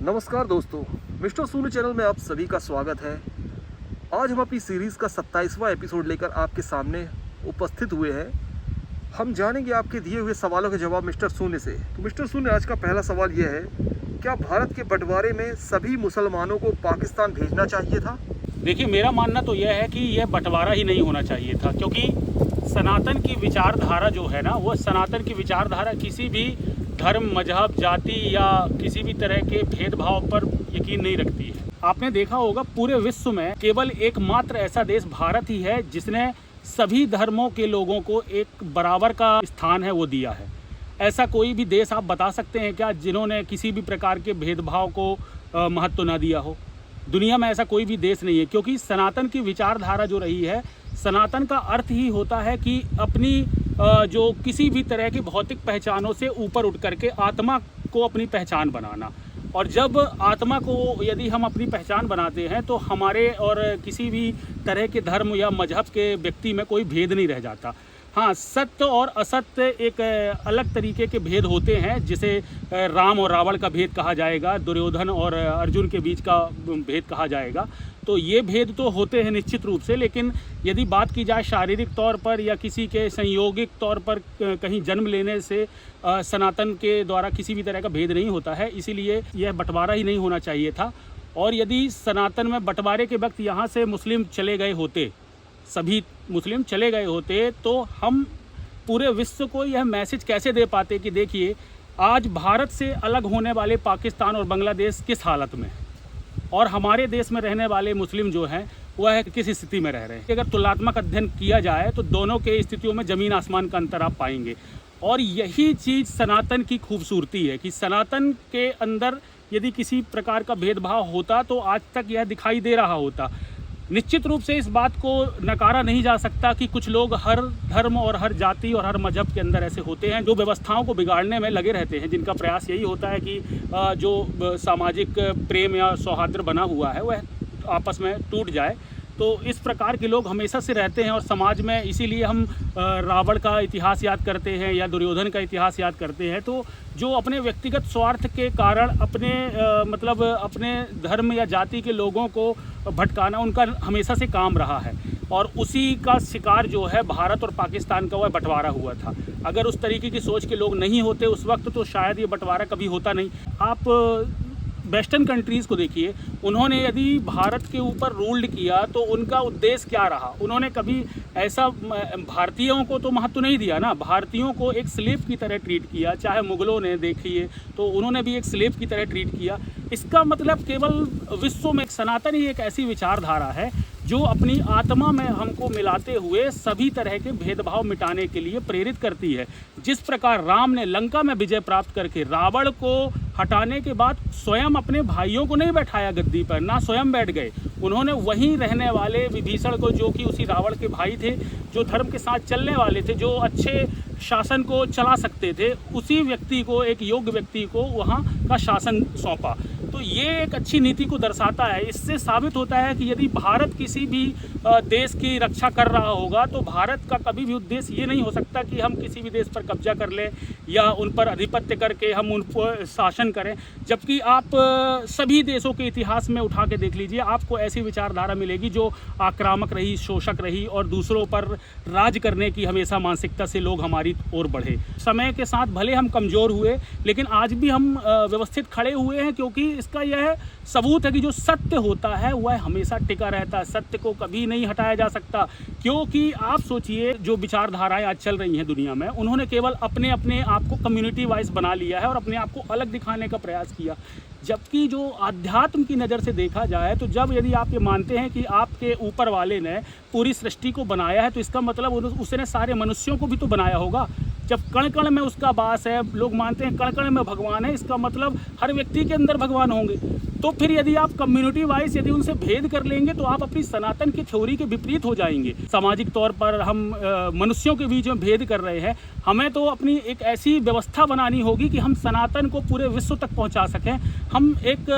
नमस्कार दोस्तों, मिस्टर सूनी चैनल में आप सभी का स्वागत है। आज हम अपनी सीरीज़ का 27वां एपिसोड लेकर आपके सामने उपस्थित हुए हैं। हम जानेंगे आपके दिए हुए सवालों के जवाब मिस्टर सूनी से। तो मिस्टर सूनी, आज का पहला सवाल यह है, क्या भारत के बंटवारे में सभी मुसलमानों को पाकिस्तान भेजना चाहिए था? देखिए, मेरा मानना तो यह है कि यह बंटवारा ही नहीं होना चाहिए था, क्योंकि सनातन की विचारधारा जो है ना, वो सनातन की विचारधारा किसी भी धर्म, मजहब, जाति या किसी भी तरह के भेदभाव पर यकीन नहीं रखती है। आपने देखा होगा, पूरे विश्व में केवल एकमात्र ऐसा देश भारत ही है जिसने सभी धर्मों के लोगों को एक बराबर का स्थान है वो दिया है। ऐसा कोई भी देश आप बता सकते हैं क्या जिन्होंने किसी भी प्रकार के भेदभाव को महत्व ना दिया हो? दुनिया में ऐसा कोई भी देश नहीं है, क्योंकि सनातन की विचारधारा जो रही है, सनातन का अर्थ ही होता है कि अपनी जो किसी भी तरह की भौतिक पहचानों से ऊपर उठ करके आत्मा को अपनी पहचान बनाना। और जब आत्मा को यदि हम अपनी पहचान बनाते हैं तो हमारे और किसी भी तरह के धर्म या मजहब के व्यक्ति में कोई भेद नहीं रह जाता। हाँ, सत्य और असत्य एक अलग तरीके के भेद होते हैं, जिसे राम और रावण का भेद कहा जाएगा, दुर्योधन और अर्जुन के बीच का भेद कहा जाएगा। तो ये भेद तो होते हैं निश्चित रूप से, लेकिन यदि बात की जाए शारीरिक तौर पर या किसी के संयोगिक तौर पर कहीं जन्म लेने से सनातन के द्वारा किसी भी तरह का भेद नहीं होता है। इसीलिए यह बंटवारा ही नहीं होना चाहिए था। और यदि सनातन में बंटवारे के वक्त यहाँ से मुस्लिम चले गए होते, सभी मुस्लिम चले गए होते, तो हम पूरे विश्व को यह मैसेज कैसे दे पाते कि देखिए, आज भारत से अलग होने वाले पाकिस्तान और बांग्लादेश किस हालत में है, और हमारे देश में रहने वाले मुस्लिम जो हैं वह किस स्थिति में रह रहे हैं। अगर तुलनात्मक अध्ययन किया जाए तो दोनों के स्थितियों में ज़मीन आसमान का अंतर आप पाएंगे। और यही चीज़ सनातन की खूबसूरती है कि सनातन के अंदर यदि किसी प्रकार का भेदभाव होता तो आज तक यह दिखाई दे रहा होता। निश्चित रूप से इस बात को नकारा नहीं जा सकता कि कुछ लोग हर धर्म और हर जाति और हर मजहब के अंदर ऐसे होते हैं जो व्यवस्थाओं को बिगाड़ने में लगे रहते हैं, जिनका प्रयास यही होता है कि जो सामाजिक प्रेम या सौहार्द बना हुआ है वह आपस में टूट जाए। तो इस प्रकार के लोग हमेशा से रहते हैं और समाज में, इसीलिए हम रावण का इतिहास याद करते हैं या दुर्योधन का इतिहास याद करते हैं। तो जो अपने व्यक्तिगत स्वार्थ के कारण अपने मतलब अपने धर्म या जाति के लोगों को भटकाना उनका हमेशा से काम रहा है। और उसी का शिकार जो है भारत और पाकिस्तान का, वह बंटवारा हुआ था। अगर उस तरीके की सोच के लोग नहीं होते उस वक्त तो शायद ये बंटवारा कभी होता नहीं। आप वेस्टर्न कंट्रीज़ को देखिए, उन्होंने यदि भारत के ऊपर रूल्ड किया तो उनका उद्देश्य क्या रहा? उन्होंने कभी ऐसा भारतीयों को तो महत्व नहीं दिया ना, भारतीयों को एक स्लेव की तरह ट्रीट किया। चाहे मुग़लों ने देखिए तो उन्होंने भी एक स्लेव की तरह ट्रीट किया। इसका मतलब केवल विश्व में एक सनातन ही एक ऐसी विचारधारा है जो अपनी आत्मा में हमको मिलाते हुए सभी तरह के भेदभाव मिटाने के लिए प्रेरित करती है। जिस प्रकार राम ने लंका में विजय प्राप्त करके रावण को हटाने के बाद स्वयं अपने भाइयों को नहीं बैठाया गद्दी पर, ना स्वयं बैठ गए, उन्होंने वहीं रहने वाले विभीषण को, जो कि उसी रावण के भाई थे, जो धर्म के साथ चलने वाले थे, जो अच्छे शासन को चला सकते थे, उसी व्यक्ति को, एक योग्य व्यक्ति को वहाँ का शासन सौंपा। तो ये एक अच्छी नीति को दर्शाता है। इससे साबित होता है कि यदि भारत किसी भी देश की रक्षा कर रहा होगा तो भारत का कभी भी उद्देश्य ये नहीं हो सकता कि हम किसी भी देश पर कब्जा कर लें या उन पर आधिपत्य करके हम उन पर शासन करें। जबकि आप सभी देशों के इतिहास में उठा के देख लीजिए, आपको ऐसी विचारधारा मिलेगी जो आक्रामक रही, शोषक रही और दूसरों पर राज करने की हमेशा मानसिकता से लोग हमारी ओर बढ़े। समय के साथ भले हम कमज़ोर हुए, लेकिन आज भी हम व्यवस्थित खड़े हुए हैं, क्योंकि इसका यह सबूत है कि जो सत्य होता है वह हमेशा टिका रहता है। सत्य को कभी नहीं हटाया जा सकता। क्योंकि आप सोचिए, जो विचारधाराएं आज चल रही हैं दुनिया में, उन्होंने केवल अपने अपने आप को कम्युनिटी वाइज बना लिया है और अपने आप को अलग दिखाने का प्रयास किया। जबकि जो आध्यात्म की नज़र से देखा जाए तो यदि आप ये मानते हैं कि आपके ऊपर वाले ने पूरी सृष्टि को बनाया है, तो इसका मतलब उसने सारे मनुष्यों को भी तो बनाया होगा। जब कण कण में उसका वास है, लोग मानते हैं कण कण में भगवान है, इसका मतलब हर व्यक्ति के अंदर भगवान होंगे। तो फिर यदि आप कम्युनिटी वाइज यदि उनसे भेद कर लेंगे तो आप अपनी सनातन की थ्योरी के विपरीत हो जाएंगे। सामाजिक तौर पर हम मनुष्यों के बीच में भेद कर रहे हैं। हमें तो अपनी एक ऐसी व्यवस्था बनानी होगी कि हम सनातन को पूरे विश्व तक पहुंचा सकें। हम एक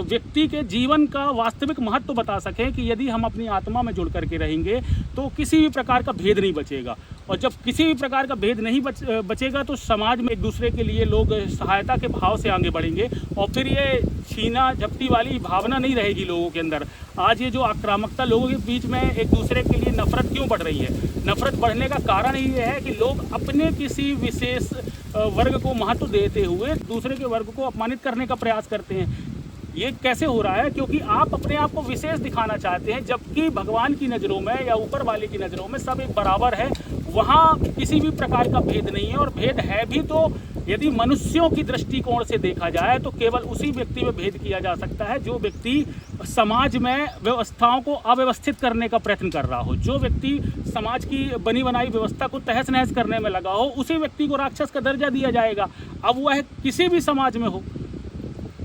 व्यक्ति के जीवन का वास्तविक महत्व बता सकें कि यदि हम अपनी आत्मा में जुड़ करके रहेंगे तो किसी भी प्रकार का भेद नहीं बचेगा। और जब किसी भी प्रकार का भेद नहीं बचेगा तो समाज में एक दूसरे के लिए लोग सहायता के भाव से आगे बढ़ेंगे और फिर ये छीना झपटी वाली भावना नहीं रहेगी लोगों के अंदर। आज ये जो आक्रामकता लोगों के बीच में एक दूसरे के लिए नफरत क्यों बढ़ रही है? नफरत बढ़ने का कारण ये है कि लोग अपने किसी विशेष वर्ग को महत्व देते हुए दूसरे के वर्ग को अपमानित करने का प्रयास करते हैं। ये कैसे हो रहा है? क्योंकि आप अपने आप को विशेष दिखाना चाहते हैं, जबकि भगवान की नज़रों में या ऊपर वाले की नज़रों में सब एक बराबर है। वहाँ किसी भी प्रकार का भेद नहीं है, और भेद है भी तो यदि मनुष्यों की दृष्टिकोण से देखा जाए तो केवल उसी व्यक्ति में भेद किया जा सकता है जो व्यक्ति समाज में व्यवस्थाओं को अव्यवस्थित करने का प्रयत्न कर रहा हो। जो व्यक्ति समाज की बनी बनाई व्यवस्था को तहस नहस करने में लगा हो, उसी व्यक्ति को राक्षस का दर्जा दिया जाएगा। अब वह किसी भी समाज में हो,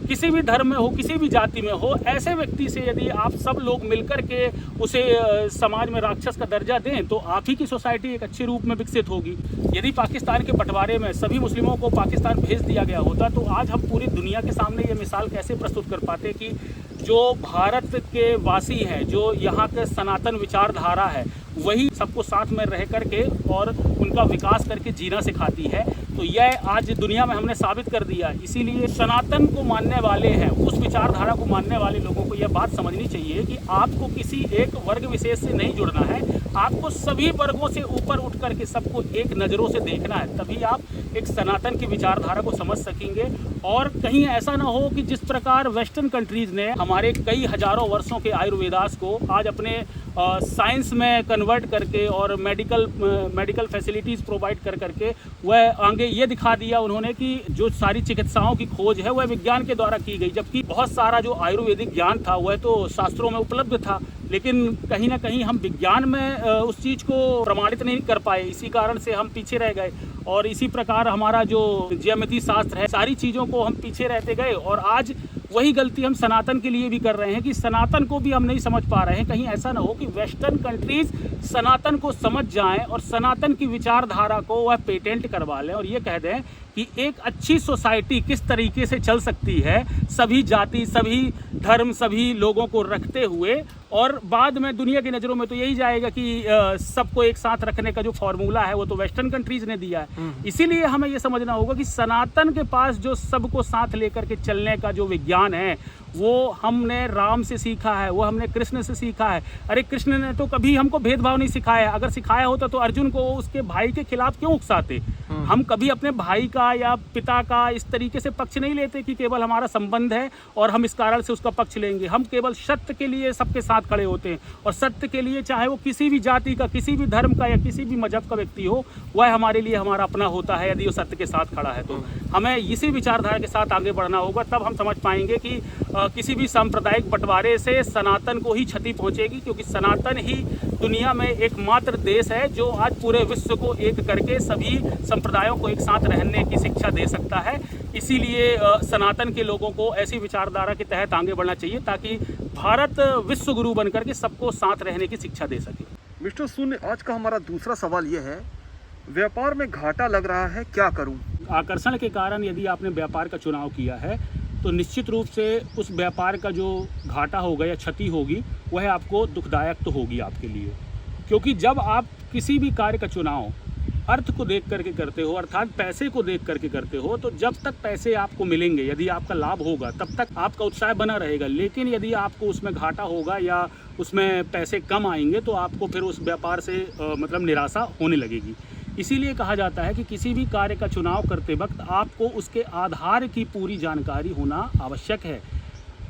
किसी भी धर्म में हो, किसी भी जाति में हो, ऐसे व्यक्ति से यदि आप सब लोग मिलकर के उसे समाज में राक्षस का दर्जा दें तो आप ही की सोसाइटी एक अच्छे रूप में विकसित होगी। यदि पाकिस्तान के बंटवारे में सभी मुस्लिमों को पाकिस्तान भेज दिया गया होता तो आज हम पूरी दुनिया के सामने ये मिसाल कैसे प्रस्तुत कर पाते कि जो भारत के वासी हैं, जो यहाँ के सनातन विचारधारा है, वही सबको साथ में रह करके और उनका विकास करके जीना सिखाती है। तो यह आज दुनिया में हमने साबित कर दिया। इसीलिए सनातन को मानने वाले हैं, उस विचारधारा को मानने वाले लोगों को यह बात समझनी चाहिए कि आपको किसी एक वर्ग विशेष से नहीं जुड़ना है। आपको सभी वर्गों से ऊपर उठ करके सबको एक नज़रों से देखना है, तभी आप एक सनातन की विचारधारा को समझ सकेंगे। और कहीं ऐसा ना हो कि जिस प्रकार वेस्टर्न कंट्रीज़ ने हमारे कई हज़ारों वर्षों के आयुर्वेदास को आज अपने साइंस में कन्वर्ट करके और मेडिकल फैसिलिटीज़ प्रोवाइड कर करके वह आगे ये दिखा दिया उन्होंने कि जो सारी चिकित्साओं की खोज है वह विज्ञान के द्वारा की गई, जबकि बहुत सारा जो आयुर्वेदिक ज्ञान था वह तो शास्त्रों में उपलब्ध था, लेकिन कहीं ना कहीं हम विज्ञान में उस चीज़ को प्रमाणित नहीं कर पाए। इसी कारण से हम पीछे रह गए। और इसी प्रकार हमारा जो ज्यामिति शास्त्र है, सारी चीज़ों को हम पीछे रहते गए। और आज वही गलती हम सनातन के लिए भी कर रहे हैं कि सनातन को भी हम नहीं समझ पा रहे हैं। कहीं ऐसा ना हो कि वेस्टर्न कंट्रीज़ सनातन को समझ जाएं और सनातन की विचारधारा को वह पेटेंट करवा लें और ये कह दें कि एक अच्छी सोसाइटी किस तरीके से चल सकती है, सभी जाति, सभी धर्म, सभी लोगों को रखते हुए। और बाद में दुनिया की नज़रों में तो यही जाएगा कि सबको एक साथ रखने का जो फॉर्मूला है वो तो वेस्टर्न कंट्रीज़ ने दिया है। इसीलिए हमें ये समझना होगा कि सनातन के पास जो सबको साथ लेकर के चलने का जो विज्ञान है वो हमने राम से सीखा है, वो हमने कृष्ण से सीखा है। अरे कृष्ण ने तो कभी हमको भेदभाव नहीं सिखाया। अगर सिखाया होता तो अर्जुन को उसके भाई के खिलाफ क्यों उकसाते? हम कभी अपने भाई का या पिता का इस तरीके से पक्ष नहीं लेते कि केवल हमारा संबंध है और हम इस कारण से उसका पक्ष लेंगे। हम केवल सत्य के लिए सबके साथ खड़े होते हैं, और सत्य के लिए चाहे वो किसी भी जाति का, किसी भी धर्म का या किसी भी मजहब का व्यक्ति हो, वह हमारे लिए हमारा अपना होता है। यदि वो सत्य के साथ खड़ा है तो हमें इसी विचारधारा के साथ आगे बढ़ना होगा। तब हम समझ पाएंगे कि किसी भी सांप्रदायिक बंटवारे से सनातन को ही क्षति पहुंचेगी, क्योंकि सनातन ही दुनिया में एकमात्र देश है जो आज पूरे विश्व को एक करके सभी संप्रदायों को एक साथ रहने की शिक्षा दे सकता है। इसीलिए सनातन के लोगों को ऐसी विचारधारा के तहत आगे बढ़ना चाहिए ताकि भारत विश्व गुरु बनकर के सबको साथ रहने की शिक्षा दे सके। मिस्टर शून्य, आज का हमारा दूसरा सवाल ये है, व्यापार में घाटा लग रहा है, क्या करूं? आकर्षण के कारण यदि आपने व्यापार का चुनाव किया है तो निश्चित रूप से उस व्यापार का जो घाटा होगा या क्षति होगी वह आपको दुखदायक तो होगी आपके लिए। क्योंकि जब आप किसी भी कार्य का चुनाव अर्थ को देख करके करते हो, अर्थात पैसे को देख करके करते हो, तो जब तक पैसे आपको मिलेंगे, यदि आपका लाभ होगा तब तक आपका उत्साह बना रहेगा। लेकिन यदि आपको उसमें घाटा होगा या उसमें पैसे कम आएंगे तो आपको फिर उस व्यापार से मतलब निराशा होने लगेगी। इसीलिए कहा जाता है कि किसी भी कार्य का चुनाव करते वक्त आपको उसके आधार की पूरी जानकारी होना आवश्यक है।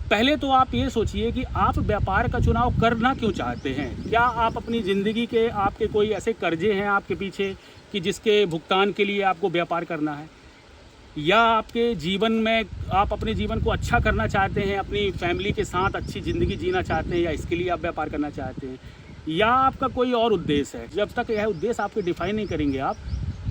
पहले तो आप ये सोचिए कि आप व्यापार का चुनाव करना क्यों चाहते हैं। क्या आप अपनी ज़िंदगी के आपके कोई ऐसे कर्जे हैं आपके पीछे कि जिसके भुगतान के लिए आपको व्यापार करना है, या आपके जीवन में आप अपने जीवन को अच्छा करना चाहते हैं, अपनी फैमिली के साथ अच्छी ज़िंदगी जीना चाहते हैं, या इसके लिए आप व्यापार करना चाहते हैं, या आपका कोई और उद्देश्य है। जब तक यह उद्देश्य आपके डिफाइन नहीं करेंगे आप,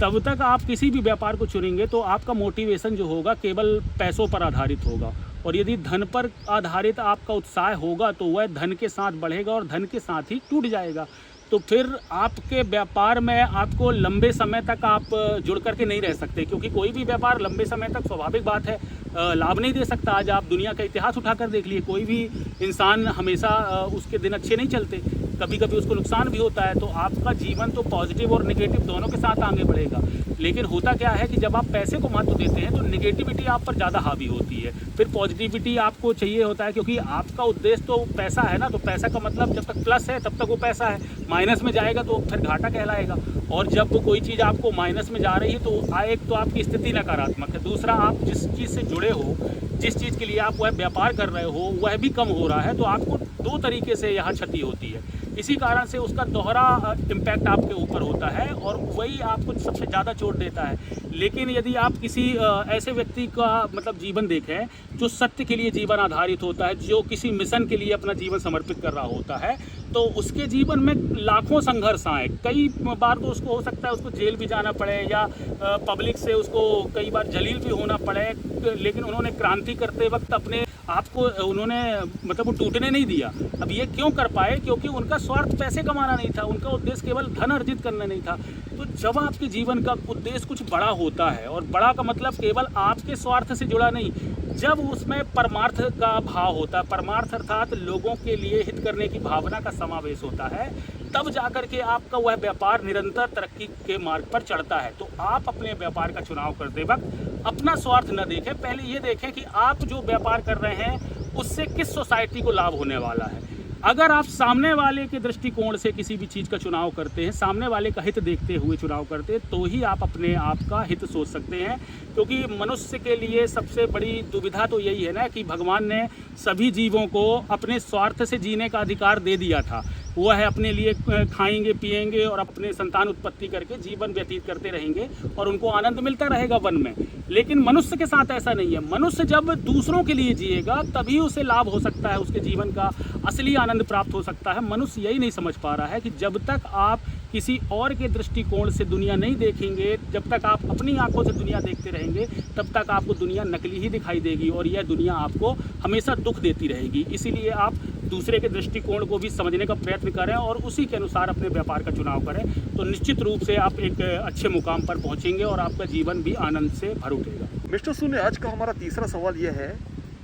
तब तक आप किसी भी व्यापार को चुनेंगे तो आपका मोटिवेशन जो होगा केवल पैसों पर आधारित होगा। और यदि धन पर आधारित आपका उत्साह होगा तो वह धन के साथ बढ़ेगा और धन के साथ ही टूट जाएगा। तो फिर आपके व्यापार में आपको लंबे समय तक आप जुड़ करके नहीं रह सकते, क्योंकि कोई भी व्यापार लंबे समय तक, स्वाभाविक बात है, लाभ नहीं दे सकता। आज आप दुनिया का इतिहास उठाकर देख लिए, कोई भी इंसान हमेशा उसके दिन अच्छे नहीं चलते, कभी कभी उसको नुकसान भी होता है। तो आपका जीवन तो पॉजिटिव और नेगेटिव दोनों के साथ आगे बढ़ेगा। लेकिन होता क्या है कि जब आप पैसे को महत्व देते हैं तो नेगेटिविटी आप पर ज़्यादा हावी होती है, फिर पॉजिटिविटी आपको चाहिए होता है, क्योंकि आपका उद्देश्य तो पैसा है ना। तो पैसा का मतलब जब तक प्लस है तब तक वो पैसा है, माइनस में जाएगा तो फिर घाटा कहलाएगा। और जब कोई चीज़ आपको माइनस में जा रही है तो एक तो आपकी स्थिति नकारात्मक है, दूसरा आप जिस चीज़ से जुड़े हो, जिस चीज़ के लिए आप वह व्यापार कर रहे हो वह भी कम हो रहा है। तो आपको दो तरीके से यहाँ क्षति होती है। इसी कारण से उसका दोहरा इम्पैक्ट आपके ऊपर होता है और वही आपको सबसे ज़्यादा चोट देता है। लेकिन यदि आप किसी ऐसे व्यक्ति का मतलब जीवन देखें जो सत्य के लिए जीवन आधारित होता है, जो किसी मिशन के लिए अपना जीवन समर्पित कर रहा होता है, तो उसके जीवन में लाखों संघर्ष आए। कई बार तो उसको हो सकता है उसको जेल भी जाना पड़े या पब्लिक से उसको कई बार जलील भी होना पड़े, लेकिन उन्होंने क्रांति करते वक्त अपने आपको उन्होंने मतलब वो टूटने नहीं दिया। अब ये क्यों कर पाए? क्योंकि उनका स्वार्थ पैसे कमाना नहीं था, उनका उद्देश्य केवल धन अर्जित करना नहीं था। तो जब आपके जीवन का उद्देश्य कुछ बड़ा होता है, और बड़ा का मतलब केवल आपके स्वार्थ से जुड़ा नहीं, जब उसमें परमार्थ का भाव होता है, परमार्थ अर्थात लोगों के लिए हित करने की भावना का समावेश होता है, तब जाकर के आपका वह व्यापार निरंतर तरक्की के मार्ग पर चढ़ता है। तो आप अपने व्यापार का चुनाव करते वक्त अपना स्वार्थ न देखें, पहले ये देखें कि आप जो व्यापार कर रहे हैं उससे किस सोसाइटी को लाभ होने वाला है। अगर आप सामने वाले के दृष्टिकोण से किसी भी चीज़ का चुनाव करते हैं, सामने वाले का हित देखते हुए चुनाव करते हैं, तो ही आप अपने आप का हित सोच सकते हैं। क्योंकि मनुष्य के लिए सबसे बड़ी दुविधा तो यही है ना कि भगवान ने सभी जीवों को अपने स्वार्थ से जीने का अधिकार दे दिया था। वह है अपने लिए खाएंगे पिएंगे और अपने संतान उत्पत्ति करके जीवन व्यतीत करते रहेंगे और उनको आनंद मिलता रहेगा वन में। लेकिन मनुष्य के साथ ऐसा नहीं है। मनुष्य जब दूसरों के लिए जिएगा तभी उसे लाभ हो सकता है, उसके जीवन का असली आनंद प्राप्त हो सकता है। मनुष्य यही नहीं समझ पा रहा है कि जब तक आप किसी और के दृष्टिकोण से दुनिया नहीं देखेंगे, जब तक आप अपनी आंखों से दुनिया देखते रहेंगे, तब तक आपको दुनिया नकली ही दिखाई देगी और यह दुनिया आपको हमेशा दुख देती रहेगी। इसीलिए आप दूसरे के दृष्टिकोण को भी समझने का प्रयत्न करें और उसी के अनुसार अपने व्यापार का चुनाव करें, तो निश्चित रूप से आप एक अच्छे मुकाम पर पहुंचेंगे और आपका जीवन भी आनंद से भर उठेगा। मिस्टर सुने, आज का हमारा तीसरा सवाल यह है,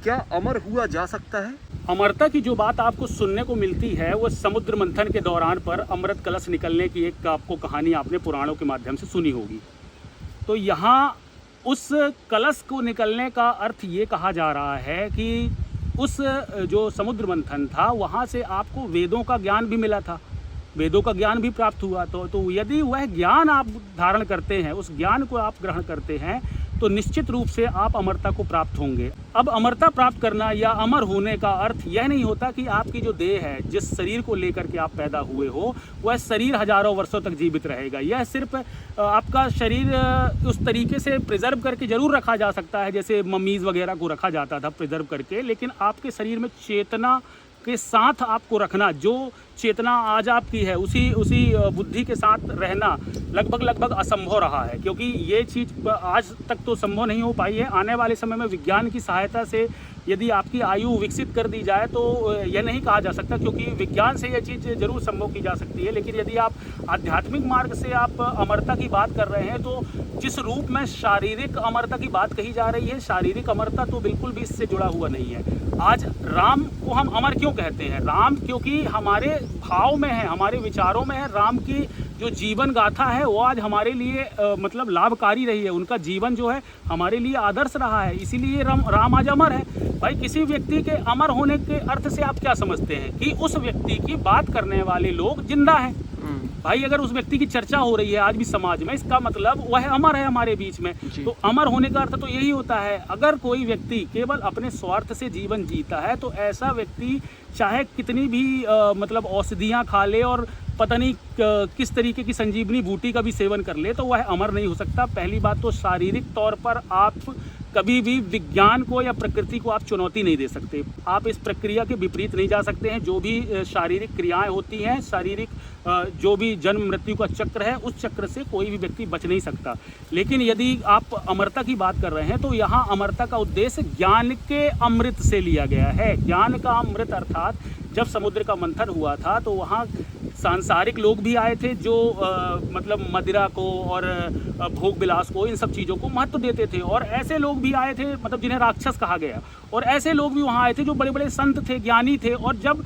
क्या अमर हुआ जा सकता है? अमरता की जो बात आपको सुनने को मिलती है वो समुद्र मंथन के दौरान पर अमृत कलश निकलने की एक आपको कहानी आपने पुराणों के माध्यम से सुनी होगी। तो यहाँ उस कलश को निकलने का अर्थ ये कहा जा रहा है कि उस जो समुद्र मंथन था वहाँ से आपको वेदों का ज्ञान भी मिला था, वेदों का ज्ञान भी प्राप्त हुआ। तो यदि वह ज्ञान आप धारण करते हैं, उस ज्ञान को आप ग्रहण करते हैं, तो निश्चित रूप से आप अमरता को प्राप्त होंगे। अब अमरता प्राप्त करना या अमर होने का अर्थ यह नहीं होता कि आपकी जो देह है, जिस शरीर को लेकर के आप पैदा हुए हो, वह शरीर हजारों वर्षों तक जीवित रहेगा। यह सिर्फ आपका शरीर उस तरीके से प्रिजर्व करके जरूर रखा जा सकता है जैसे मम्मीज़ वगैरह को रखा जाता था प्रिजर्व करके, लेकिन आपके शरीर में चेतना के साथ आपको रखना, जो चेतना आज आपकी है उसी बुद्धि के साथ रहना लगभग असंभव रहा है। क्योंकि ये चीज़ आज तक तो संभव नहीं हो पाई है। आने वाले समय में विज्ञान की सहायता से यदि आपकी आयु विकसित कर दी जाए तो यह नहीं कहा जा सकता, क्योंकि विज्ञान से यह चीज़ जरूर संभव की जा सकती है। लेकिन यदि आप आध्यात्मिक मार्ग से आप अमरता की बात कर रहे हैं, तो जिस रूप में शारीरिक अमरता की बात कही जा रही है, शारीरिक अमरता तो बिल्कुल भी इससे जुड़ा हुआ नहीं है। आज राम को हम अमर क्यों कहते हैं? राम क्योंकि हमारे भाव में है, हमारे विचारों में है। राम की जो जीवन गाथा है वो आज हमारे लिए मतलब लाभकारी रही है। उनका जीवन जो है हमारे लिए आदर्श रहा है, इसीलिए राम आज अमर है। भाई किसी व्यक्ति के अमर होने के अर्थ से आप क्या समझते हैं? कि उस व्यक्ति की बात करने वाले लोग जिंदा हैं। भाई अगर उस व्यक्ति की चर्चा हो रही है आज भी समाज में, इसका मतलब वह अमर है हमारे बीच में। तो अमर होने का अर्थ तो यही होता है। अगर कोई व्यक्ति केवल अपने स्वार्थ से जीवन जीता है तो ऐसा व्यक्ति चाहे कितनी भी मतलब औषधियाँ खा ले और पता नहीं किस तरीके की संजीवनी बूटी का भी सेवन कर ले, तो वह अमर नहीं हो सकता। पहली बात तो शारीरिक तौर पर आप कभी भी विज्ञान को या प्रकृति को आप चुनौती नहीं दे सकते। आप इस प्रक्रिया के विपरीत नहीं जा सकते हैं। जो भी शारीरिक क्रियाएं होती हैं, शारीरिक जो भी जन्म मृत्यु का चक्र है, उस चक्र से कोई भी व्यक्ति बच नहीं सकता। लेकिन यदि आप अमरता की बात कर रहे हैं तो यहाँ अमरता का उद्देश्य ज्ञान के अमृत से लिया गया है। ज्ञान का अमृत अर्थात जब समुद्र का मंथन हुआ था तो वहाँ सांसारिक लोग भी आए थे जो मतलब मदिरा को और भोग विलास को, इन सब चीज़ों को महत्व देते थे। और ऐसे लोग भी आए थे मतलब जिन्हें राक्षस कहा गया, और ऐसे लोग भी वहाँ आए थे जो बड़े बड़े संत थे, ज्ञानी थे, और जब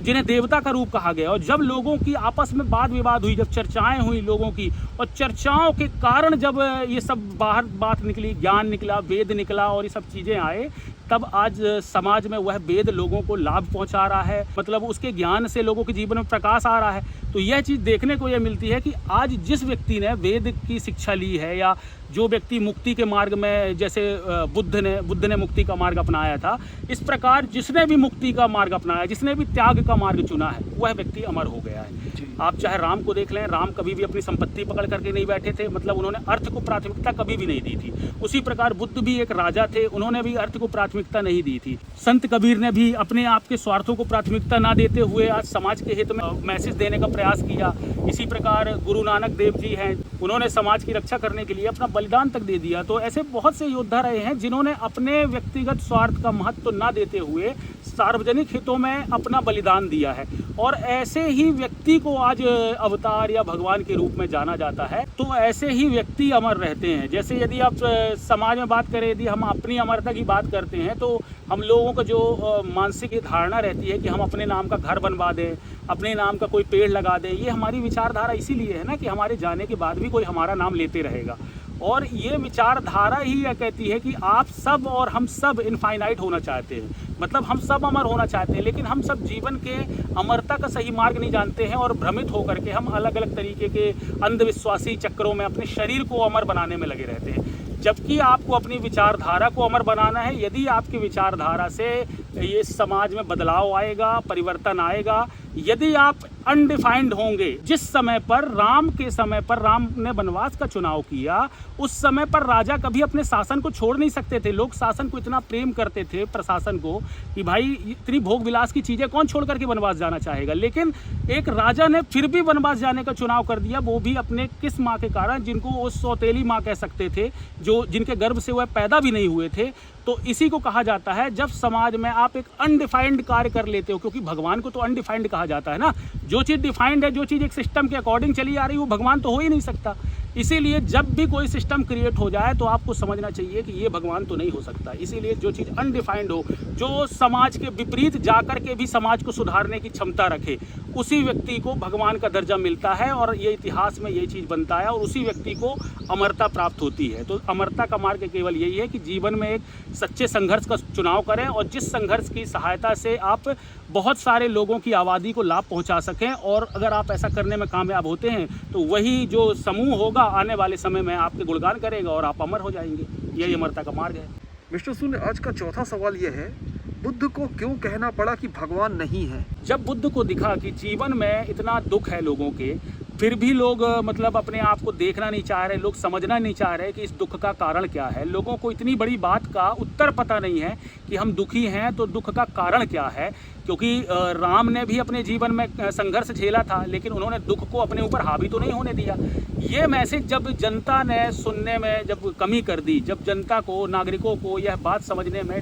जिन्हें देवता का रूप कहा गया। और जब लोगों की आपस में वाद विवाद हुई, जब चर्चाएं हुई लोगों की, और चर्चाओं के कारण जब ये सब बाहर बात निकली, ज्ञान निकला, वेद निकला और ये सब चीज़ें आए, तब आज समाज में वह वेद लोगों को लाभ पहुंचा रहा है, मतलब उसके ज्ञान से लोगों के जीवन में प्रकाश आ रहा है। तो यह चीज़ देखने को यह मिलती है कि आज जिस व्यक्ति ने वेद की शिक्षा ली है, या जो व्यक्ति मुक्ति के मार्ग में, जैसे बुद्ध ने मुक्ति का मार्ग अपनाया था, इस प्रकार जिसने भी मुक्ति का मार्ग अपनाया, जिसने भी त्याग का मार्ग चुना है, वह व्यक्ति अमर हो गया है। आप चाहे राम को देख लें, राम कभी भी अपनी संपत्ति पकड़ करके नहीं बैठे थे, मतलब उन्होंने अर्थ को प्राथमिकता कभी भी नहीं दी थी। उसी प्रकार बुद्ध भी एक राजा थे, उन्होंने भी अर्थ को प्राथमिकता नहीं दी थी। संत कबीर ने भी अपने आप के स्वार्थों को प्राथमिकता ना देते हुए आज समाज के हित में मैसेज देने का प्रयास किया। इसी प्रकार गुरु नानक देव जी हैं, उन्होंने समाज की रक्षा करने के लिए अपना बलिदान तक दे दिया। तो ऐसे बहुत से योद्धा रहे हैं जिन्होंने अपने व्यक्तिगत स्वार्थ का महत्व ना देते हुए सार्वजनिक हितों में अपना बलिदान दिया है। और ऐसे ही व्यक्ति को आज अवतार या भगवान के रूप में जाना जाता है। तो ऐसे ही व्यक्ति अमर रहते हैं। जैसे यदि आप समाज में बात करें, यदि हम अपनी अमरता की बात करते हैं, तो हम लोगों को जो मानसिक धारणा रहती है कि हम अपने नाम का घर बनवा दें, अपने नाम का कोई पेड़ लगा दें, ये हमारी विचारधारा इसीलिए है ना कि हमारे जाने के बाद भी कोई हमारा नाम लेते रहेगा। और ये विचारधारा ही यह कहती है कि आप सब और हम सब इनफाइनाइट होना चाहते हैं, मतलब हम सब अमर होना चाहते हैं, लेकिन हम सब जीवन के अमरता का सही मार्ग नहीं जानते हैं, और भ्रमित होकर के हम अलग अलग तरीके के अंधविश्वासी चक्रों में अपने शरीर को अमर बनाने में लगे रहते हैं। जबकि आपको अपनी विचारधारा को अमर बनाना है। यदि आपकी विचारधारा से ये समाज में बदलाव आएगा, परिवर्तन आएगा, यदि आप अनडिफाइंड होंगे। जिस समय पर राम के समय पर राम ने वनवास का चुनाव किया, उस समय पर राजा कभी अपने शासन को छोड़ नहीं सकते थे। लोग शासन को इतना प्रेम करते थे, प्रशासन को, कि भाई इतनी भोग विलास की चीज़ें कौन छोड़ करके वनवास जाना चाहेगा। लेकिन एक राजा ने फिर भी वनवास जाने का चुनाव कर दिया, वो भी अपने किस माँ के कारण, जिनको वो सौतेली माँ कह सकते थे, जिनके गर्भ से वह पैदा भी नहीं हुए थे। तो इसी को कहा जाता है जब समाज में आप एक अनडिफाइंड कार्य कर लेते हो, क्योंकि भगवान को तो अनडिफाइंड कहा जाता है ना। जो चीज़ डिफाइंड है, जो चीज़ एक सिस्टम के अकॉर्डिंग चली आ रही है, वो भगवान तो हो ही नहीं सकता। इसीलिए जब भी कोई सिस्टम क्रिएट हो जाए तो आपको समझना चाहिए कि ये भगवान तो नहीं हो सकता। इसीलिए जो चीज़ अनडिफाइंड हो, जो समाज के विपरीत जाकर के भी समाज को सुधारने की क्षमता रखे, उसी व्यक्ति को भगवान का दर्जा मिलता है। और ये इतिहास में ये चीज़ बनता है, और उसी व्यक्ति को अमरता प्राप्त होती है। तो अमरता का मार्ग केवल यही है कि जीवन में एक सच्चे संघर्ष का चुनाव करें, और जिस संघर्ष की सहायता से आप बहुत सारे लोगों की आबादी को लाभ पहुंचा सकें। और अगर आप ऐसा करने में कामयाब होते हैं तो वही जो समूह होगा आने वाले समय में आपके गुणगान करेगा और आप अमर हो जाएंगे। यही अमरता का मार्ग है। मिस्टर सूर्य, आज का चौथा सवाल यह है, बुद्ध को क्यों कहना पड़ा कि भगवान नहीं है? जब बुद्ध को दिखा कि जीवन में इतना दुख है लोगों के, फिर भी लोग मतलब अपने आप को देखना नहीं चाह रहे, लोग समझना नहीं चाह रहे कि इस दुख का कारण क्या है। लोगों को इतनी बड़ी बात का उत्तर पता नहीं है कि हम दुखी हैं तो दुख का कारण क्या है। क्योंकि राम ने भी अपने जीवन में संघर्ष झेला था, लेकिन उन्होंने दुख को अपने ऊपर हावी तो नहीं होने दिया। ये मैसेज जब जनता ने सुनने में जब कमी कर दी, जब जनता को, नागरिकों को यह बात समझने में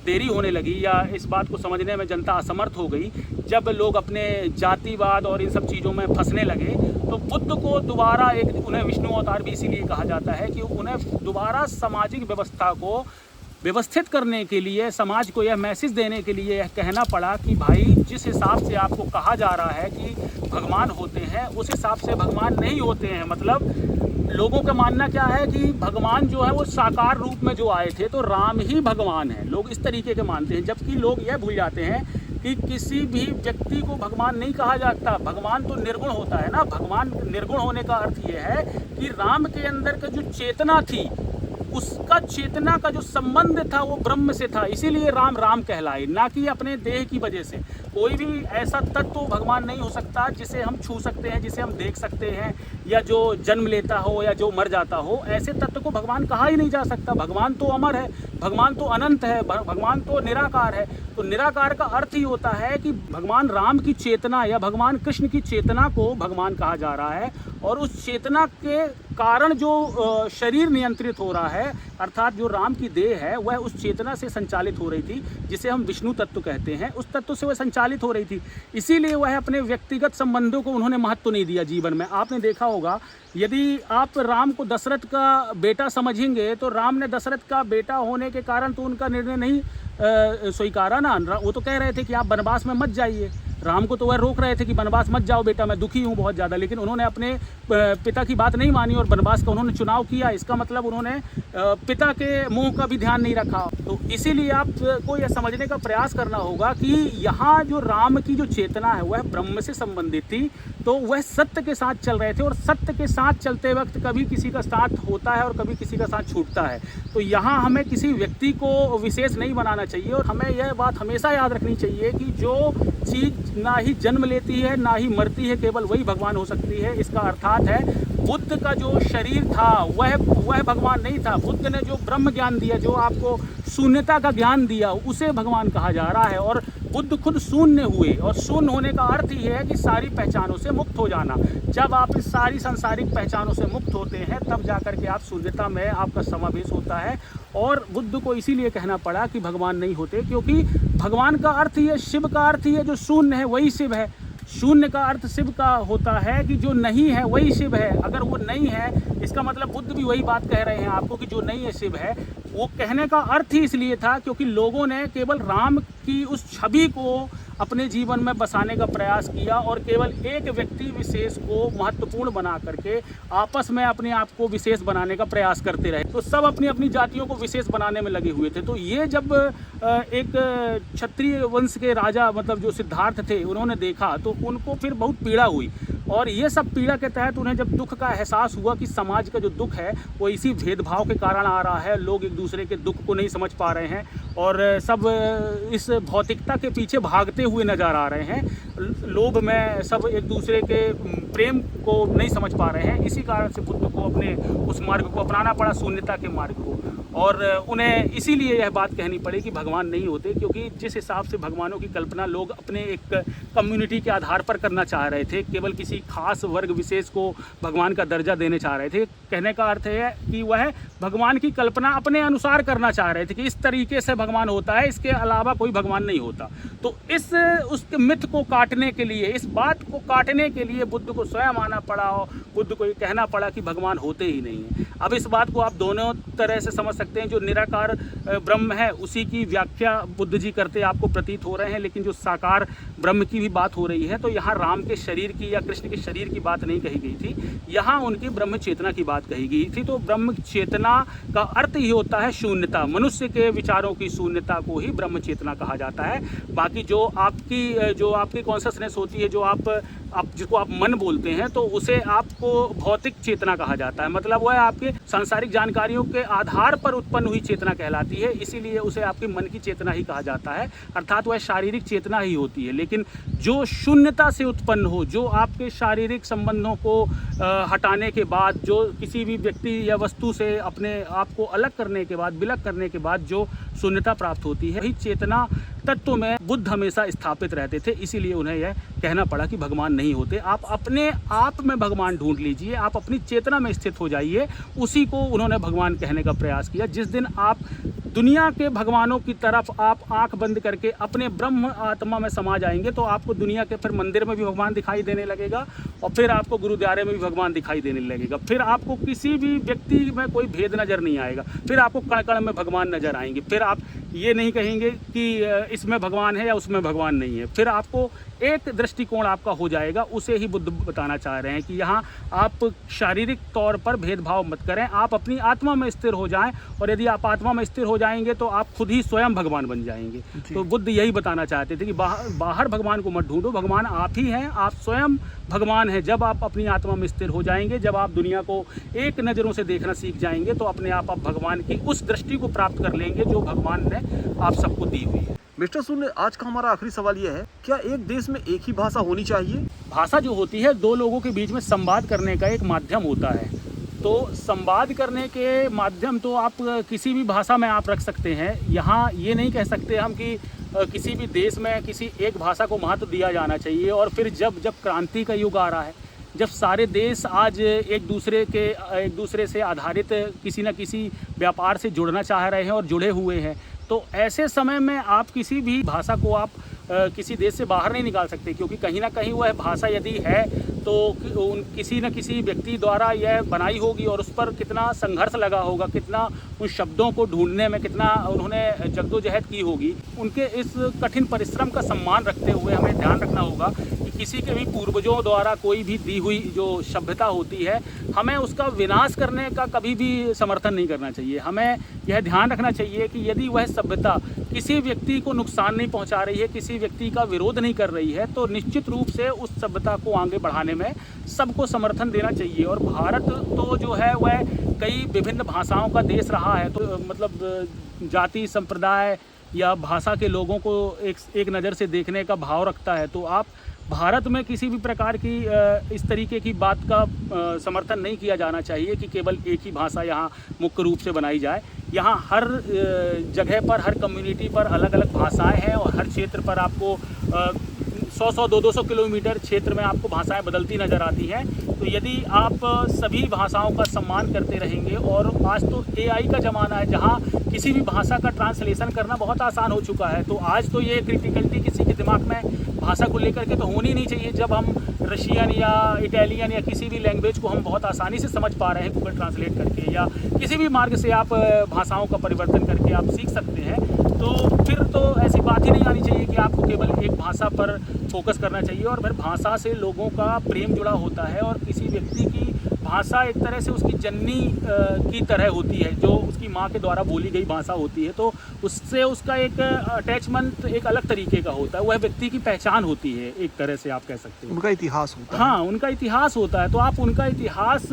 देरी होने लगी, या इस बात को समझने में जनता असमर्थ हो गई, जब लोग अपने जातिवाद और इन सब चीज़ों में फंसने लगे, तो बुद्ध को दोबारा उन्हें विष्णु अवतार भी इसीलिए कहा जाता है कि उन्हें दोबारा सामाजिक व्यवस्था को व्यवस्थित करने के लिए, समाज को यह मैसेज देने के लिए यह कहना पड़ा कि भाई जिस हिसाब से आपको कहा जा रहा है कि भगवान होते हैं, उस हिसाब से भगवान नहीं होते हैं। मतलब लोगों का मानना क्या है कि भगवान जो है वो साकार रूप में जो आए थे, तो राम ही भगवान है। लोग इस तरीके के मानते हैं, जबकि लोग यह भूल जाते हैं कि किसी भी व्यक्ति को भगवान नहीं कहा जाता। भगवान तो निर्गुण होता है ना। भगवान निर्गुण होने का अर्थ ये है कि राम के अंदर का जो चेतना थी, उसका चेतना का जो संबंध था वो ब्रह्म से था। इसीलिए राम राम कहलाए, ना कि अपने देह की वजह से। कोई भी ऐसा तत्व भगवान नहीं हो सकता जिसे हम छू सकते हैं, जिसे हम देख सकते हैं, या जो जन्म लेता हो या जो मर जाता हो, ऐसे तत्व को भगवान कहा ही नहीं जा सकता। भगवान तो अमर है, भगवान तो अनंत है, भगवान तो निराकार है। तो निराकार का अर्थ ही होता है कि भगवान राम की चेतना या भगवान कृष्ण की चेतना को भगवान कहा जा रहा है, और उस चेतना के कारण जो शरीर नियंत्रित हो रहा है, अर्थात जो राम की देह है वह उस चेतना से संचालित हो रही थी जिसे हम विष्णु तत्व कहते हैं, उस तत्व से वह संचालित हो रही थी। इसीलिए वह अपने व्यक्तिगत संबंधों को उन्होंने महत्व नहीं दिया जीवन में। आपने देखा होगा, यदि आप राम को दशरथ का बेटा समझेंगे तो राम ने दशरथ का बेटा होने के कारण तो उनका निर्णय नहीं स्वीकारा ना। वो तो कह रहे थे कि आप वनवास में मत जाइए, राम को तो वह रोक रहे थे कि वनवास मत जाओ बेटा, मैं दुखी हूँ बहुत ज़्यादा, लेकिन उन्होंने अपने पिता की बात नहीं मानी और वनवास का उन्होंने चुनाव किया। इसका मतलब उन्होंने पिता के मुंह का भी ध्यान नहीं रखा। तो इसीलिए आपको यह समझने का प्रयास करना होगा कि यहाँ जो राम की जो चेतना है वह ब्रह्म से संबंधित थी, तो वह सत्य के साथ चल रहे थे और सत्य के साथ चलते वक्त कभी किसी का साथ होता है और कभी किसी का साथ छूटता है। तो यहाँ हमें किसी व्यक्ति को विशेष नहीं बनाना चाहिए और हमें यह बात हमेशा याद रखनी चाहिए कि जो चीज़ ना ही जन्म लेती है ना ही मरती है, केवल वही भगवान हो सकती है। इसका अर्थात है बुद्ध का जो शरीर था वह भगवान नहीं था। बुद्ध ने जो ब्रह्म ज्ञान दिया, जो आपको शून्यता का ज्ञान दिया, उसे भगवान कहा जा रहा है। और बुद्ध खुद शून्य हुए, और शून्य होने का अर्थ ही है कि सारी पहचानों से मुक्त हो जाना। जब आप इस सारी सांसारिक पहचानों से मुक्त होते हैं तब जाकर के आप शून्यता में आपका समावेश होता है। और बुद्ध को इसीलिए कहना पड़ा कि भगवान नहीं होते, क्योंकि भगवान का अर्थ ही है, शिव का अर्थ ही है, जो शून्य है वही शिव है। शून्य का अर्थ शिव का होता है कि जो नहीं है वही शिव है। अगर वो नहीं है, इसका मतलब बुद्ध भी वही बात कह रहे हैं आपको कि जो नहीं है शिव है। वो कहने का अर्थ ही इसलिए था क्योंकि लोगों ने केवल राम की उस छवि को अपने जीवन में बसाने का प्रयास किया और केवल एक व्यक्ति विशेष को महत्वपूर्ण बना करके आपस में अपने आप को विशेष बनाने का प्रयास करते रहे। तो सब अपनी अपनी जातियों को विशेष बनाने में लगे हुए थे। तो ये जब एक क्षत्रिय वंश के राजा, मतलब जो सिद्धार्थ थे, उन्होंने देखा तो उनको फिर बहुत पीड़ा हुई। और ये सब पीड़ा के तहत उन्हें जब दुख का एहसास हुआ कि समाज का जो दुख है वो इसी भेदभाव के कारण आ रहा है, लोग एक दूसरे के दुख को नहीं समझ पा रहे हैं और सब इस भौतिकता के पीछे भागते हुए नजर आ रहे हैं, लोभ में सब एक दूसरे के प्रेम को नहीं समझ पा रहे हैं। इसी कारण से बुद्ध को अपने उस मार्ग को अपनाना पड़ा, शून्यता के मार्ग को। और उन्हें इसीलिए यह बात कहनी पड़ी कि भगवान नहीं होते, क्योंकि जिस हिसाब से भगवानों की कल्पना लोग अपने एक कम्युनिटी के आधार पर करना चाह रहे थे, केवल किसी खास वर्ग विशेष को भगवान का दर्जा देने चाह रहे थे। कहने का अर्थ है कि वह भगवान की कल्पना अपने अनुसार करना चाह रहे थे कि इस तरीके से भगवान होता है, इसके अलावा कोई भगवान नहीं होता। तो उसके मिथ को काटने के लिए, इस बात को काटने के लिए बुद्ध को स्वयं आना पड़ा और बुद्ध को ये कहना पड़ा कि भगवान होते ही नहीं हैं। अब इस बात को आप दोनों तरह से समझ सकते हैं। जो निराकार ब्रह्म है उसी की व्याख्या बुद्ध जी करते आपको प्रतीत हो रहे हैं, लेकिन जो साकार ब्रह्म की भी बात हो रही है तो यहाँ राम के शरीर की या कृष्ण के शरीर की बात नहीं कही गई थी, यहाँ उनकी ब्रह्म चेतना की बात कही गई थी। तो ब्रह्म चेतना का अर्थ ही होता है शून्यता। मनुष्य के विचारों की शून्यता को ही ब्रह्म चेतना कहा जाता है। बाकी जो आपकी कॉन्शसनेस होती है, जो आप जिसको आप मन बोलते हैं, तो उसे आपको भौतिक चेतना कहा जाता है। मतलब वह आपके सांसारिक जानकारियों के आधार पर उत्पन्न हुई चेतना कहलाती है, इसीलिए उसे आपके मन की चेतना ही कहा जाता है, अर्थात वह शारीरिक चेतना ही होती है। लेकिन जो शून्यता से उत्पन्न हो, जो आपके शारीरिक संबंधों को हटाने के बाद, जो किसी भी व्यक्ति या वस्तु से अपने आप को अलग करने के बाद, विलग करने के बाद जो शून्यता प्राप्त होती है, वही चेतना तत्व में बुद्ध हमेशा स्थापित रहते थे। इसीलिए उन्हें यह कहना पड़ा कि भगवान नहीं होते। आप अपने आप में भगवान ढूंढ लीजिए, आप अपनी चेतना में स्थित हो जाइए। उसी को उन्होंने भगवान कहने का प्रयास किया। जिस दिन आप दुनिया के भगवानों की तरफ आप आंख बंद करके अपने ब्रह्म आत्मा में समा जाएंगे तो आपको दुनिया के फिर मंदिर में भी भगवान दिखाई देने लगेगा और फिर आपको गुरुद्वारे में भी भगवान दिखाई देने लगेगा। फिर आपको किसी भी व्यक्ति में कोई भेद नज़र नहीं आएगा, फिर आपको कण कण में भगवान नज़र आएंगे। फिर आप ये नहीं कहेंगे कि इसमें भगवान है या उसमें भगवान नहीं है, फिर आपको एक दृष्टिकोण आपका हो जाएगा। उसे ही बुद्ध बताना चाह रहे हैं कि यहाँ आप शारीरिक तौर पर भेदभाव मत करें, आप अपनी आत्मा में स्थिर हो जाएं, और यदि आप आत्मा में स्थिर हो जाएंगे तो आप खुद ही स्वयं भगवान बन जाएंगे। तो बुद्ध यही बताना चाहते थे कि बाहर भगवान को मत ढूंढो, भगवान आप ही हैं, आप स्वयं भगवान हैं। जब आप अपनी आत्मा में स्थिर हो जाएंगे, जब आप दुनिया को एक नज़रों से देखना सीख जाएंगे तो अपने आप भगवान की उस दृष्टि को प्राप्त कर लेंगे जो भगवान ने आप सबको दी हुई है। मिस्टर सुन, आज का हमारा आखिरी सवाल यह है, क्या एक देश में एक ही भाषा होनी चाहिए? भाषा जो होती है दो लोगों के बीच में संवाद करने का एक माध्यम होता है। तो संवाद करने के माध्यम तो आप किसी भी भाषा में आप रख सकते हैं। यहाँ ये नहीं कह सकते हम कि किसी भी देश में किसी एक भाषा को महत्व दिया जाना चाहिए और फिर जब क्रांति का युग आ रहा है, जब सारे देश आज एक दूसरे से आधारित किसी न किसी व्यापार से जुड़ना चाह रहे हैं और जुड़े हुए हैं, तो ऐसे समय में आप किसी भी भाषा को आप किसी देश से बाहर नहीं निकाल सकते, क्योंकि कहीं ना कहीं वह भाषा यदि है तो किसी न किसी व्यक्ति द्वारा यह बनाई होगी और उस पर कितना संघर्ष लगा होगा, कितना उन शब्दों को ढूंढने में कितना उन्होंने जद्दोजहद की होगी। उनके इस कठिन परिश्रम का सम्मान रखते हुए हमें ध्यान रखना होगा कि किसी के भी पूर्वजों द्वारा कोई भी दी हुई जो सभ्यता होती है, हमें उसका विनाश करने का कभी भी समर्थन नहीं करना चाहिए। हमें यह ध्यान रखना चाहिए कि यदि वह सभ्यता किसी व्यक्ति को नुकसान नहीं पहुंचा रही है, किसी व्यक्ति का विरोध नहीं कर रही है, तो निश्चित रूप से उस सभ्यता को आगे बढ़ाने में सबको समर्थन देना चाहिए। और भारत तो जो है वह कई विभिन्न भाषाओं का देश रहा है, तो मतलब जाति संप्रदाय या भाषा के लोगों को एक नज़र से देखने का भाव रखता है। तो आप भारत में किसी भी प्रकार की इस तरीके की बात का समर्थन नहीं किया जाना चाहिए कि केवल एक ही भाषा यहाँ मुख्य रूप से बनाई जाए। यहाँ हर जगह पर, हर कम्युनिटी पर अलग अलग भाषाएं हैं और हर क्षेत्र पर आपको 100-200 किलोमीटर क्षेत्र में आपको भाषाएं बदलती नज़र आती हैं। तो यदि आप सभी भाषाओं का सम्मान करते रहेंगे, और आज तो AI का ज़माना है जहां किसी भी भाषा का ट्रांसलेशन करना बहुत आसान हो चुका है, तो आज तो ये क्रिटिकलिटी किसी के दिमाग में भाषा को लेकर के तो होनी नहीं चाहिए। जब हम रशियन या इटालियन या किसी भी लैंग्वेज को हम बहुत आसानी से समझ पा रहे हैं गूगल ट्रांसलेट करके, या किसी भी मार्ग से आप भाषाओं का परिवर्तन करके आप सीख सकते हैं, तो फिर तो ऐसी बात ही नहीं आनी चाहिए कि आपको केवल एक भाषा पर फोकस करना चाहिए। और फिर भाषा से लोगों का प्रेम जुड़ा होता है, और किसी व्यक्ति की भाषा एक तरह से उसकी जननी की तरह होती है, जो उसकी माँ के द्वारा बोली गई भाषा होती है, तो उससे उसका एक अटैचमेंट एक अलग तरीके का होता है, वह व्यक्ति की पहचान होती है, एक तरह से आप कह सकते हैं। उनका इतिहास होता है। हाँ, उनका इतिहास होता है। तो आप उनका इतिहास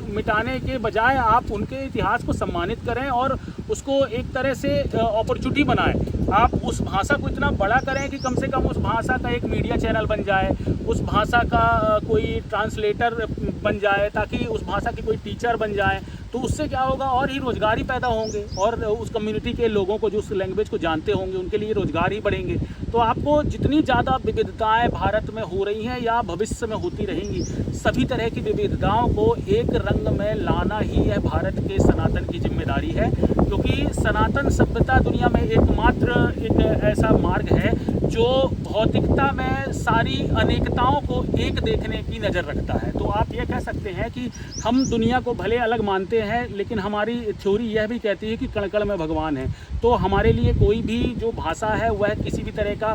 मिटाने के बजाय आप उनके इतिहास को सम्मानित करें और उसको एक तरह से अपॉर्चुनिटी बनाएं। आप उस भाषा को इतना बड़ा करें कि कम से कम उस भाषा का एक मीडिया चैनल बन जाए, उस भाषा का कोई ट्रांसलेटर बन जाए, ताकि उस भाषा की कोई टीचर बन जाए। तो उससे क्या होगा, और ही रोज़गार पैदा होंगे, और उस कम्युनिटी के लोगों को जो उस लैंग्वेज को जानते होंगे उनके लिए रोज़गार ही बढ़ेंगे। तो आपको जितनी ज़्यादा विविधताएं भारत में हो रही हैं या भविष्य में होती रहेंगी, सभी तरह की विविधताओं को एक रंग में लाना ही यह भारत के सनातन की जिम्मेदारी है, क्योंकि सनातन सभ्यता दुनिया में एकमात्र एक ऐसा मार्ग है जो भौतिकता में सारी अनेकताओं को एक देखने की नज़र रखता है। तो आप ये कह सकते हैं कि हम दुनिया को भले अलग मानते हैं, लेकिन हमारी थ्योरी यह भी कहती है कि कण कण में भगवान है। तो हमारे लिए कोई भी जो भाषा है वह किसी भी तरह का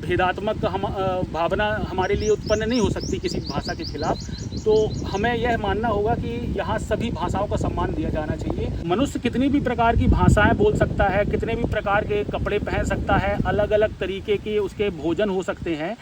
भेदात्मक भावना हमारे लिए उत्पन्न नहीं हो सकती किसी भाषा के खिलाफ। तो हमें यह मानना होगा कि यहाँ सभी भाषाओं का सम्मान दिया जाना चाहिए। मनुष्य कितनी भी प्रकार की भाषाएं बोल सकता है, कितने भी प्रकार के कपड़े पहन सकता है, अलग अलग तरीके के उसके भोजन हो सकते हैं।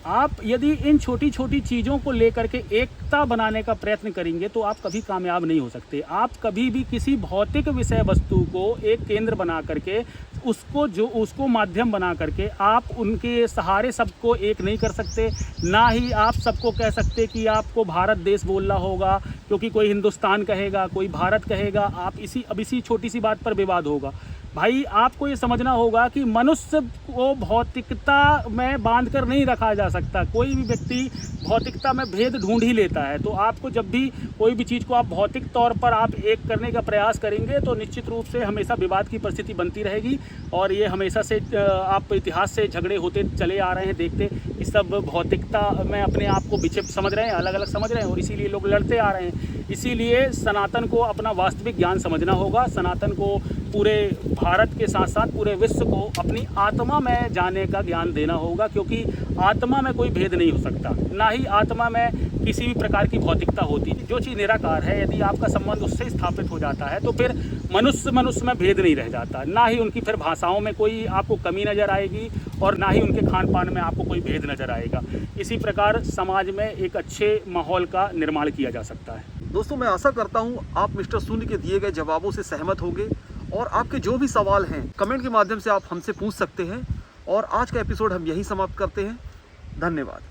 आप यदि इन छोटी छोटी चीज़ों को लेकर के एकता बनाने का प्रयत्न करेंगे तो आप कभी कामयाब नहीं हो सकते। आप कभी भी किसी भौतिक विषय वस्तु को एक केंद्र बना करके उसको माध्यम बना करके आप उनके सहारे सबको एक नहीं कर सकते। ना ही आप सबको कह सकते कि आपको भारत देश बोलना होगा, क्योंकि कोई हिंदुस्तान कहेगा, कोई भारत कहेगा, आप इसी छोटी सी बात पर विवाद होगा। भाई आपको ये समझना होगा कि मनुष्य को भौतिकता में बांध कर नहीं रखा जा सकता। कोई भी व्यक्ति भौतिकता में भेद ढूंढ ही लेता है। तो आपको जब भी कोई भी चीज़ को आप भौतिक तौर पर आप एक करने का प्रयास करेंगे तो निश्चित रूप से हमेशा विवाद की परिस्थिति बनती रहेगी। और ये हमेशा से आप इतिहास से झगड़े होते चले आ रहे हैं, देखते कि सब भौतिकता में अपने आप को विक्षिप्त समझ रहे हैं, अलग अलग समझ रहे हैं, और इसीलिए लोग लड़ते आ रहे हैं। इसीलिए सनातन को अपना वास्तविक ज्ञान समझना होगा। सनातन को पूरे भारत के साथ साथ पूरे विश्व को अपनी आत्मा में जाने का ज्ञान देना होगा, क्योंकि आत्मा में कोई भेद नहीं हो सकता, ना ही आत्मा में किसी भी प्रकार की भौतिकता होती है। जो चीज़ निराकार है, यदि आपका संबंध उससे स्थापित हो जाता है तो फिर मनुष्य में भेद नहीं रह जाता, ना ही उनकी फिर भाषाओं में कोई आपको कमी नज़र आएगी और ना ही उनके खान पान में आपको कोई भेद नज़र आएगा। इसी प्रकार समाज में एक अच्छे माहौल का निर्माण किया जा सकता है। दोस्तों, मैं आशा करता हूँ आप मिस्टर शून्य के दिए गए जवाबों से सहमत होंगे, और आपके जो भी सवाल हैं कमेंट के माध्यम से आप हमसे पूछ सकते हैं। और आज का एपिसोड हम यहीं समाप्त करते हैं। धन्यवाद।